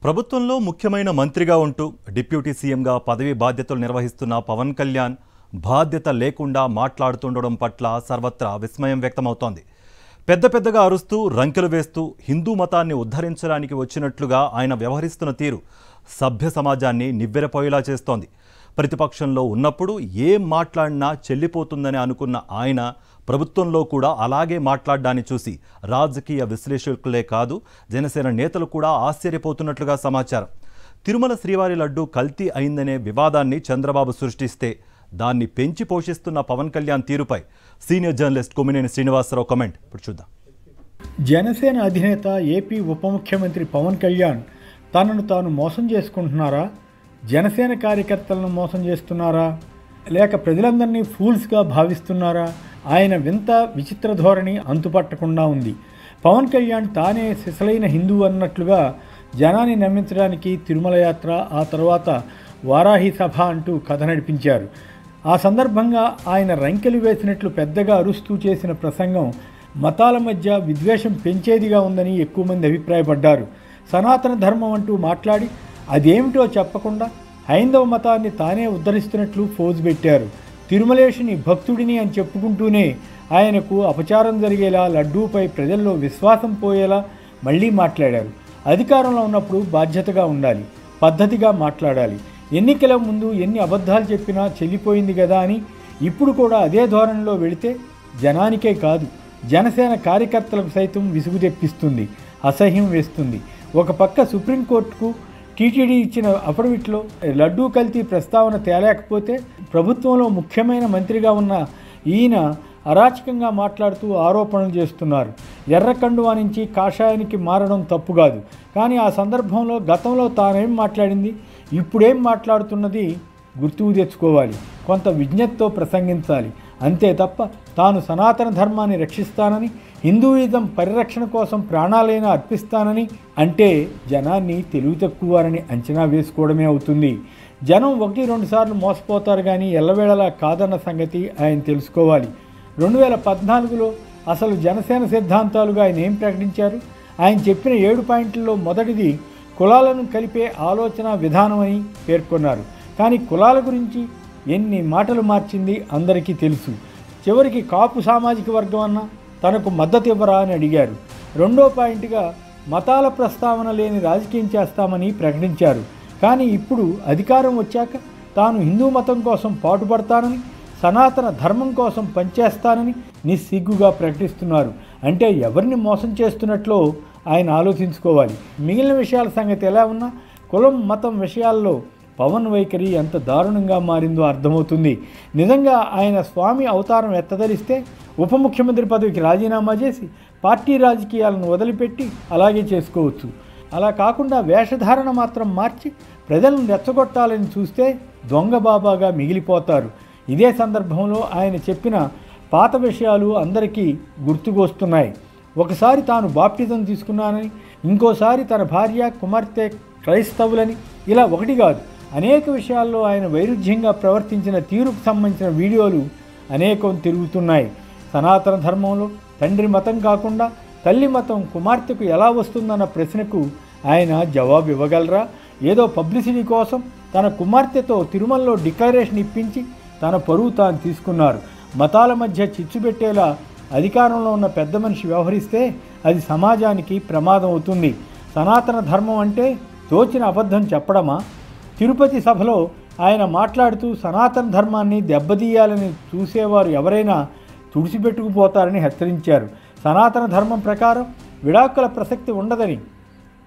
ప్రభుత్వంలో ముఖ్యమైన మంత్రిగా ఉంటూ డిప్యూటీ సీఎంగా పదవి బాధ్యతలు నిర్వహిస్తున్న పవన్ కళ్యాణ్ బాధ్యత లేకుండా మాట్లాడుతుండడం పట్ల సర్వత్రా విస్మయం వ్యక్తమవుతోంది. పెద్దగా అరుస్తూ రంకెలు వేస్తూ హిందూ మతాన్ని ఉద్ధరించడానికి వచ్చినట్లుగా ఆయన వ్యవహరిస్తున్న తీరు సభ్య సమాజాన్ని నివ్వెరపోయేలా చేస్తోంది. ప్రతిపక్షంలో ఉన్నప్పుడు ఏం మాట్లాడినా చెల్లిపోతుందని అనుకున్న ఆయన ప్రభుత్వంలో కూడా అలాగే మాట్లాడడాన్ని చూసి రాజకీయ విశ్లేషకులే కాదు జనసేన నేతలు కూడా ఆశ్చర్యపోతున్నట్లుగా సమాచారం. తిరుమల శ్రీవారి లడ్డు కల్తీ అయిందనే వివాదాన్ని చంద్రబాబు సృష్టిస్తే దాన్ని పెంచి పోషిస్తున్న పవన్ కళ్యాణ్ తీరుపై senior journalist Kommineni Srinivasarao comment ఇప్పుడు చూద్దాం. జనసేన అధినేత ఏపీ ఉప ముఖ్యమంత్రి పవన్ కళ్యాణ్ తనను తాను మోసం చేసుకుంటున్నారా, జనసేన కార్యకర్తలను మోసం చేస్తున్నారా, లేక ప్రజలందరినీ ఫూల్స్గా భావిస్తున్నారా? ఆయన వింత విచిత్ర ధోరణి అంతుపట్టకుండా ఉంది. పవన్ కళ్యాణ్ తానే సిసలైన హిందువు అన్నట్లుగా జనాన్ని నమ్మించడానికి తిరుమల యాత్ర, ఆ తర్వాత వారాహి సభ అంటూ కథ నడిపించారు. ఆ సందర్భంగా ఆయన రంకెలు వేసినట్లు పెద్దగా అరుస్తూ చేసిన ప్రసంగం మతాల మధ్య విద్వేషం పెంచేదిగా ఉందని ఎక్కువ మంది అభిప్రాయపడ్డారు. సనాతన ధర్మం అంటూ మాట్లాడి అదేమిటో చెప్పకుండా హైందవ మతాన్ని తానే ఉద్ధరిస్తున్నట్లు ఫోజు పెట్టారు. తిరుమలేశుని భక్తుడిని అని చెప్పుకుంటూనే ఆయనకు అపచారం జరిగేలా, లడ్డూపై ప్రజల్లో విశ్వాసం పోయేలా మళ్ళీ మాట్లాడారు. అధికారంలో ఉన్నప్పుడు బాధ్యతగా ఉండాలి, పద్ధతిగా మాట్లాడాలి. ఎన్నికల ముందు ఎన్ని అబద్ధాలు చెప్పినా చెల్లిపోయింది కదా అని ఇప్పుడు కూడా అదే ధోరణిలో వెళితే జనానికే కాదు జనసేన కార్యకర్తలకు సైతం విసుగు తెప్పిస్తుంది, అసహ్యం వేస్తుంది. ఒక పక్క సుప్రీంకోర్టుకు టీటీడీ ఇచ్చిన అఫిడవిట్లో లడ్డూ కల్తీ ప్రస్తావన తేలేకపోతే ప్రభుత్వంలో ముఖ్యమైన మంత్రిగా ఉన్న ఈయన అరాచకంగా మాట్లాడుతూ ఆరోపణలు చేస్తున్నారు. ఎర్రకండువా నుంచి కాషాయానికి మారడం తప్పు కాదు, కానీ ఆ సందర్భంలో గతంలో తానేం మాట్లాడింది, ఇప్పుడేం మాట్లాడుతున్నది గుర్తుకు తెచ్చుకోవాలి. కొంత విజ్ఞతతో ప్రసంగించాలి. అంతే తప్ప తాను సనాతన ధర్మాన్ని రక్షిస్తానని, హిందూయిజం పరిరక్షణ కోసం ప్రాణాలైనా అర్పిస్తానని అంటే జనాన్ని తెలివి తక్కువారని అంచనా వేసుకోవడమే అవుతుంది. జనం 1-2 సార్లు మోసపోతారు కానీ ఎల్లవేళలా కాదన్న సంగతి ఆయన తెలుసుకోవాలి. 2014లో అసలు జనసేన సిద్ధాంతాలుగా ఆయన ఏం ప్రకటించారు? ఆయన చెప్పిన 7 పాయింట్లలో మొదటిది కులాలను కలిపే ఆలోచన విధానం అని పేర్కొన్నారు. కానీ కులాల గురించి ఎన్ని మాటలు మార్చింది అందరికీ తెలుసు. చివరికి కాపు సామాజిక వర్గం అన్న తనకు మద్దతు ఇవ్వరా అని అడిగారు. 2వ పాయింట్గా మతాల ప్రస్తావన లేని రాజకీయం చేస్తామని ప్రకటించారు. కానీ ఇప్పుడు అధికారం వచ్చాక తాను హిందూ మతం కోసం పాటుపడతానని, సనాతన ధర్మం కోసం పనిచేస్తానని నిస్సిగ్గుగా ప్రకటిస్తున్నారు. అంటే ఎవరిని మోసం చేస్తున్నట్లో ఆయన ఆలోచించుకోవాలి. మిగిలిన విషయాల సంగతి ఎలా ఉన్నా కులం మతం విషయాల్లో పవన్ వైఖరి ఎంత దారుణంగా మారిందో అర్థమవుతుంది. నిజంగా ఆయన స్వామి అవతారం ఎత్తదలిస్తే ఉప ముఖ్యమంత్రి పదవికి రాజీనామా చేసి పార్టీ రాజకీయాలను వదిలిపెట్టి అలాగే చేసుకోవచ్చు. అలా కాకుండా వేషధారణ మాత్రం మార్చి ప్రజలను రెచ్చగొట్టాలని చూస్తే దొంగ బాబాగా మిగిలిపోతారు. ఇదే సందర్భంలో ఆయన చెప్పిన పాత విషయాలు అందరికీ గుర్తుకొస్తున్నాయి. ఒకసారి తాను బాప్టిజం తీసుకున్నానని, ఇంకోసారి తన భార్య కుమార్తె క్రైస్తవులని, ఇలా ఒకటి కాదు అనేక విషయాల్లో ఆయన వైరుధ్యంగా ప్రవర్తించిన తీరుకు సంబంధించిన వీడియోలు అనేకం తిరుగుతున్నాయి. సనాతన ధర్మంలో తండ్రి మతం కాకుండా తల్లి మతం కుమార్తెకు ఎలా వస్తుందన్న ప్రశ్నకు ఆయన జవాబు ఇవ్వగలరా? ఏదో పబ్లిసిటీ కోసం తన కుమార్తెతో తిరుమలలో డిక్లరేషన్ ఇప్పించి తన పరువు తాను తీసుకున్నారు. మతాల మధ్య చిచ్చు పెట్టేలా అధికారంలో ఉన్న పెద్ద మనిషి వ్యవహరిస్తే అది సమాజానికి ప్రమాదం అవుతుంది. సనాతన ధర్మం అంటే తోచిన అబద్ధం చెప్పడమా? తిరుపతి సభలో ఆయన మాట్లాడుతూ సనాతన ధర్మాన్ని దెబ్బతీయాలని చూసేవారు ఎవరైనా తుడిచిపెట్టుకుపోతారని హెచ్చరించారు. సనాతన ధర్మం ప్రకారం విడాకుల ప్రసక్తి ఉండదని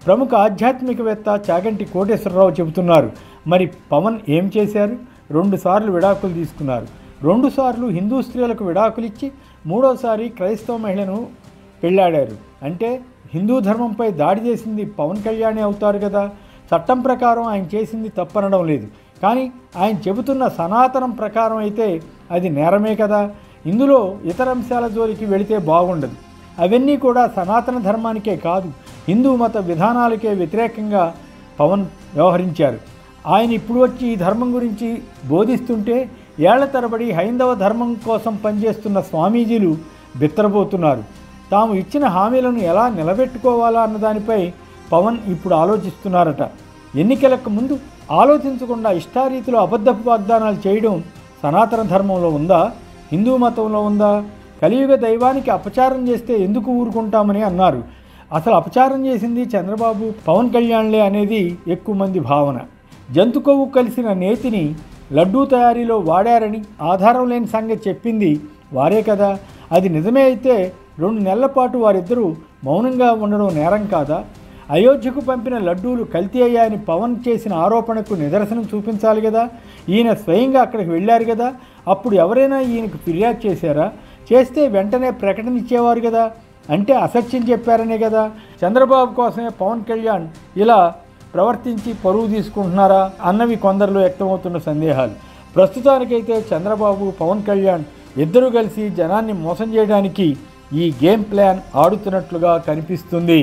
ప్రముఖ ఆధ్యాత్మికవేత్త చాగంటి కోటేశ్వరరావు చెబుతున్నారు. మరి పవన్ ఏం చేశారు? 2 సార్లు విడాకులు తీసుకున్నారు. 2 సార్లు హిందూ స్త్రీలకు విడాకులు ఇచ్చి 3వసారి క్రైస్తవ మహిళను పెళ్ళాడారు. అంటే హిందూ ధర్మంపై దాడి చేసింది పవన్ కళ్యాణే అవుతారు కదా. చట్టం ప్రకారం ఆయన చేసింది తప్పనడం లేదు, కానీ ఆయన చెబుతున్న సనాతనం ప్రకారం అయితే అది నేరమే కదా. ఇందులో ఇతర అంశాల జోలికి వెళితే బాగుండదు. అవన్నీ కూడా సనాతన ధర్మానికే కాదు హిందూ మత విధానాలకే వ్యతిరేకంగా పవన్ వ్యవహరించారు. ఆయన ఇప్పుడు వచ్చి ఈ ధర్మం గురించి బోధిస్తుంటే ఏళ్ల తరబడి హైందవ ధర్మం కోసం పనిచేస్తున్న స్వామీజీలు బిత్తరపోతున్నారు. తాము ఇచ్చిన హామీలను ఎలా నిలబెట్టుకోవాలా అన్నదానిపై పవన్ ఇప్పుడు ఆలోచిస్తున్నారట. ఎన్నికలకు ముందు ఆలోచించకుండా ఇష్టారీతిలో అబద్ధపు వాగ్దానాలు చేయడం సనాతన ధర్మంలో ఉందా, హిందూ మతంలో ఉందా? కలియుగ దైవానికి అపచారం చేస్తే ఎందుకు ఊరుకుంటామని అన్నారు. అసలు అపచారం చేసింది చంద్రబాబు, పవన్ కళ్యాణ్లే అనేది ఎక్కువ మంది భావన. జంతు కొవ్వు కలిసిన నేతిని లడ్డూ తయారీలో వాడారని ఆధారం లేని సంగతి చెప్పింది వారే కదా. అది నిజమే అయితే 2 నెలల పాటు వారిద్దరూ మౌనంగా ఉండడం నేరం కాదా? అయోధ్యకు పంపిన లడ్డూలు కల్తీ అయ్యాయని పవన్ చేసిన ఆరోపణకు నిదర్శనం చూపించాలి కదా. ఈయన స్వయంగా అక్కడికి వెళ్ళారు కదా. అప్పుడు ఎవరైనా ఈయనకు ఫిర్యాదు చేశారా? చేస్తే వెంటనే ప్రకటన ఇచ్చేవారు కదా. అంటే అసత్యం చెప్పారనే కదా. చంద్రబాబు కోసమే పవన్ కళ్యాణ్ ఇలా ప్రవర్తించి పరువు తీసుకుంటున్నారా అన్నవి కొందరిలో వ్యక్తమవుతున్న సందేహాలు. ప్రస్తుతానికైతే చంద్రబాబు, పవన్ కళ్యాణ్ ఇద్దరూ కలిసి జనాన్ని మోసం చేయడానికి ఈ గేమ్ ప్లాన్ ఆడుతున్నట్లుగా కనిపిస్తుంది.